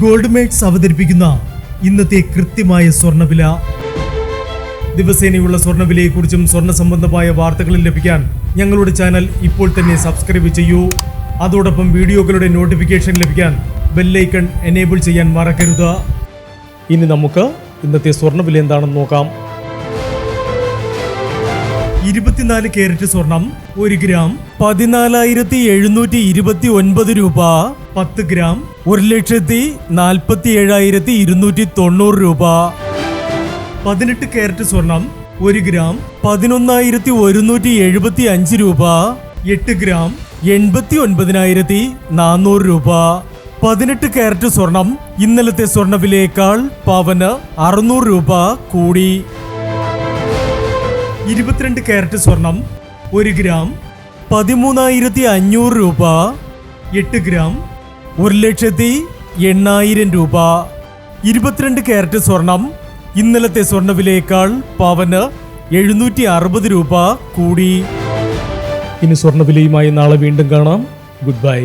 Gold makes അവതരിപ്പിക്കുന്ന ഇന്നത്തെ കൃത്യമായ സ്വർണ്ണവില. ദിവസേനയുള്ള സ്വർണ്ണവിലയെക്കുറിച്ചും സ്വർണ്ണ സംബന്ധമായ വാർത്തകളും ലഭിക്കാൻ ഞങ്ങളുടെ ചാനൽ ഇപ്പോൾ തന്നെ സബ്സ്ക്രൈബ് ചെയ്യൂ. അതോടൊപ്പം വീഡിയോകളുടെ നോട്ടിഫിക്കേഷൻ ലഭിക്കാൻ ബെല്ലൈക്കൺ എനേബിൾ ചെയ്യാൻ മറക്കരുത്. ഇനി നമുക്ക് ഇന്നത്തെ സ്വർണ്ണവില എന്താണെന്ന് നോക്കാം. 24 കാരറ്റ് സ്വർണം 1 ഗ്രാം 14,729 രൂപ. 10 ഗ്രാം 1,47,290 രൂപ. 18 കാരറ്റ് സ്വർണം 1 ഗ്രാം 11,175 രൂപ. 8 ഗ്രാം 89,400 രൂപ. 18 കാരറ്റ് സ്വർണം ഇന്നലത്തെ സ്വർണ്ണവിലയേക്കാൾ പവന് 600 രൂപ കൂടി. 22 കാരറ്റ് സ്വർണം 1 ഗ്രാം 13,500 രൂപ. 8 ഗ്രാം 1,08,000 രൂപ. 22 കാരറ്റ് സ്വർണം ഇന്നലത്തെ സ്വർണ്ണവിലയേക്കാൾ പവന് 760 രൂപ കൂടി. ഇനി സ്വർണ്ണവിലയുമായി നാളെ വീണ്ടും കാണാം. Good bye.